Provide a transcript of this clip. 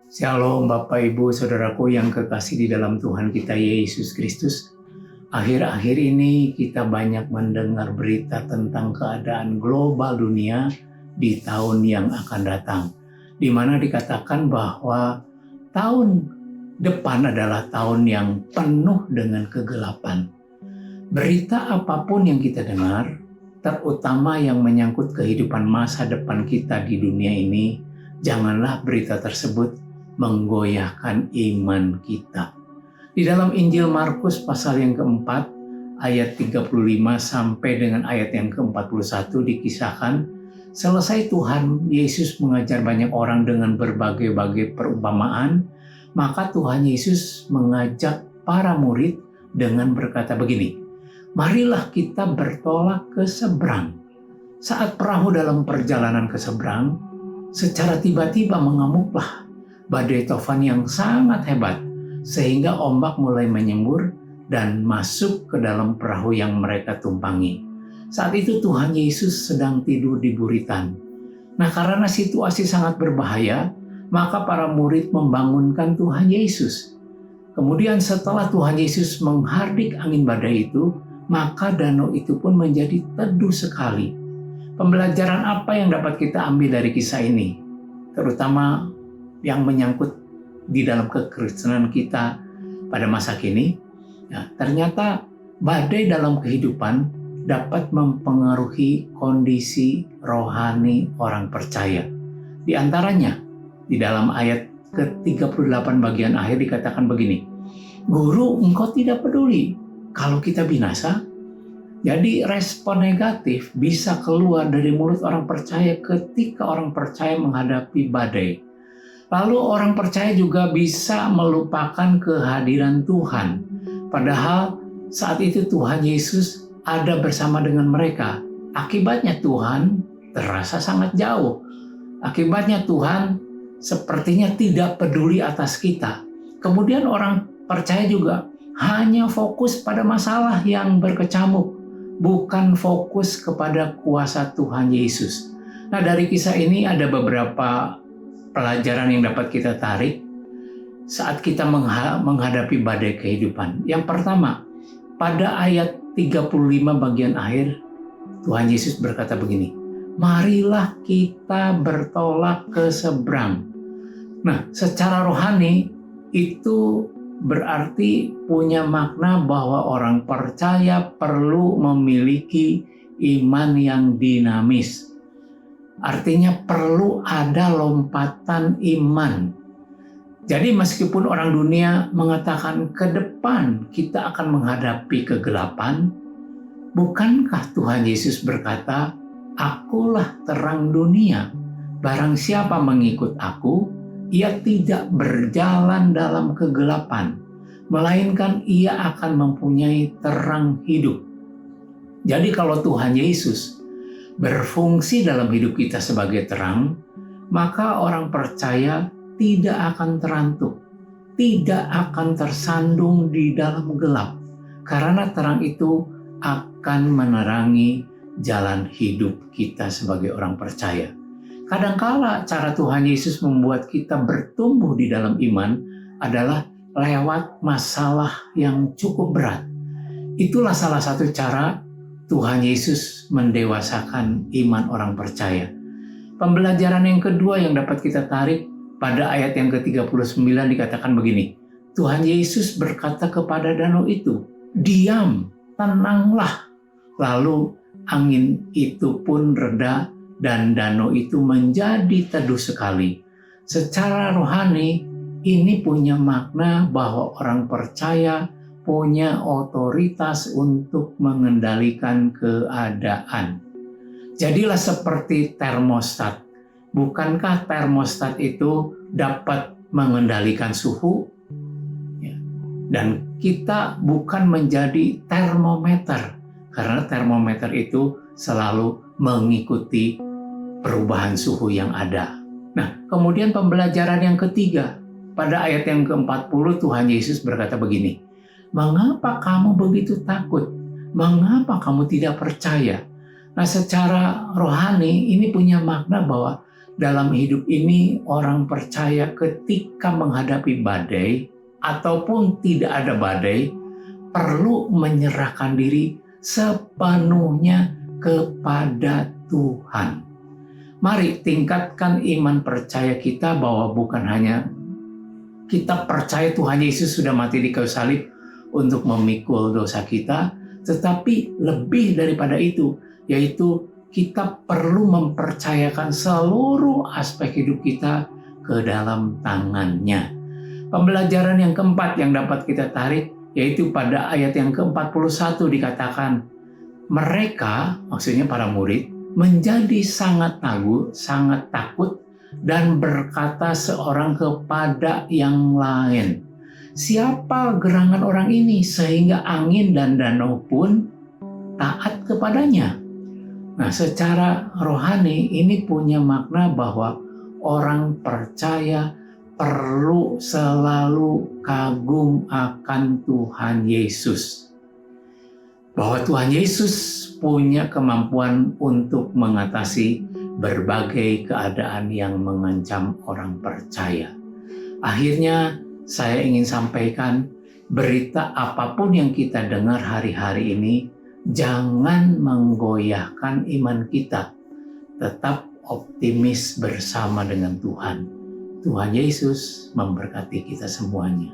Shalom Bapak Ibu Saudaraku yang kekasih di dalam Tuhan kita Yesus Kristus. Akhir-akhir ini kita banyak mendengar berita tentang keadaan global dunia di tahun yang akan datang, di mana dikatakan bahwa tahun depan adalah tahun yang penuh dengan kegelapan. Berita apapun yang kita dengar, terutama yang menyangkut kehidupan masa depan kita di dunia ini, janganlah berita tersebut menggoyahkan iman kita. Di dalam Injil Markus pasal yang keempat, ayat 35 sampai dengan ayat yang ke-41 dikisahkan, selesai Tuhan Yesus mengajar banyak orang dengan berbagai-bagai perumpamaan, maka Tuhan Yesus mengajak para murid dengan berkata begini, "Marilah kita bertolak ke seberang." Saat perahu dalam perjalanan ke seberang, secara tiba-tiba mengamuklah badai tofan yang sangat hebat, sehingga ombak mulai menyembur dan masuk ke dalam perahu yang mereka tumpangi. Saat itu Tuhan Yesus sedang tidur di buritan. Nah, karena situasi sangat berbahaya, maka para murid membangunkan Tuhan Yesus. Kemudian setelah Tuhan Yesus menghardik angin badai itu, maka danau itu pun menjadi teduh sekali. Pembelajaran apa yang dapat kita ambil dari kisah ini? Terutama yang menyangkut di dalam kekristenan kita pada masa kini, ya, ternyata badai dalam kehidupan dapat mempengaruhi kondisi rohani orang percaya. Di antaranya, di dalam ayat ke-38 bagian akhir dikatakan begini, "Guru, engkau tidak peduli kalau kita binasa?" Jadi respon negatif bisa keluar dari mulut orang percaya ketika orang percaya menghadapi badai. Lalu orang percaya juga bisa melupakan kehadiran Tuhan. Padahal saat itu Tuhan Yesus ada bersama dengan mereka. Akibatnya Tuhan terasa sangat jauh. Akibatnya Tuhan sepertinya tidak peduli atas kita. Kemudian orang percaya juga hanya fokus pada masalah yang berkecamuk, bukan fokus kepada kuasa Tuhan Yesus. Nah, dari kisah ini ada beberapa pelajaran yang dapat kita tarik saat kita menghadapi badai kehidupan. Yang pertama, pada ayat 35 bagian akhir, Tuhan Yesus berkata begini, "Marilah kita bertolak ke seberang." Nah, secara rohani itu berarti punya makna bahwa orang percaya perlu memiliki iman yang dinamis. Artinya perlu ada lompatan iman. Jadi meskipun orang dunia mengatakan ke depan kita akan menghadapi kegelapan, bukankah Tuhan Yesus berkata, "Akulah terang dunia. Barang siapa mengikut aku, ia tidak berjalan dalam kegelapan, melainkan ia akan mempunyai terang hidup." Jadi kalau Tuhan Yesus berfungsi dalam hidup kita sebagai terang, maka orang percaya tidak akan terantuk, tidak akan tersandung di dalam gelap, karena terang itu akan menerangi jalan hidup kita sebagai orang percaya. Kadangkala cara Tuhan Yesus membuat kita bertumbuh di dalam iman adalah lewat masalah yang cukup berat. Itulah salah satu cara Tuhan Yesus mendewasakan iman orang percaya. Pembelajaran yang kedua yang dapat kita tarik pada ayat yang ke-39 dikatakan begini, Tuhan Yesus berkata kepada danau itu, "Diam, tenanglah." Lalu angin itu pun reda dan danau itu menjadi teduh sekali. Secara rohani, ini punya makna bahwa orang percaya punya otoritas untuk mengendalikan keadaan. Jadilah seperti termostat. Bukankah termostat itu dapat mengendalikan suhu? Dan kita bukan menjadi termometer, karena termometer itu selalu mengikuti perubahan suhu yang ada. Nah, kemudian pembelajaran yang ketiga, pada ayat yang ke-40 Tuhan Yesus berkata begini, "Mengapa kamu begitu takut? Mengapa kamu tidak percaya?" Nah, secara rohani ini punya makna bahwa dalam hidup ini orang percaya ketika menghadapi badai ataupun tidak ada badai, perlu menyerahkan diri sepenuhnya kepada Tuhan. Mari tingkatkan iman percaya kita bahwa bukan hanya kita percaya Tuhan Yesus sudah mati di kayu salib untuk memikul dosa kita, tetapi lebih daripada itu, yaitu kita perlu mempercayakan seluruh aspek hidup kita ke dalam tangan-Nya. Pembelajaran yang keempat yang dapat kita tarik, yaitu pada ayat yang ke-41 dikatakan, mereka, maksudnya para murid, menjadi sangat takut dan berkata seorang kepada yang lain, siapa gerangan orang ini sehingga angin dan danau pun taat kepadanya? Nah, secara rohani ini punya makna bahwa orang percaya perlu selalu kagum akan Tuhan Yesus. Bahwa Tuhan Yesus punya kemampuan untuk mengatasi berbagai keadaan yang mengancam orang percaya. Akhirnya saya ingin sampaikan, berita apapun yang kita dengar hari-hari ini, jangan menggoyahkan iman kita. Tetap optimis bersama dengan Tuhan. Tuhan Yesus memberkati kita semuanya.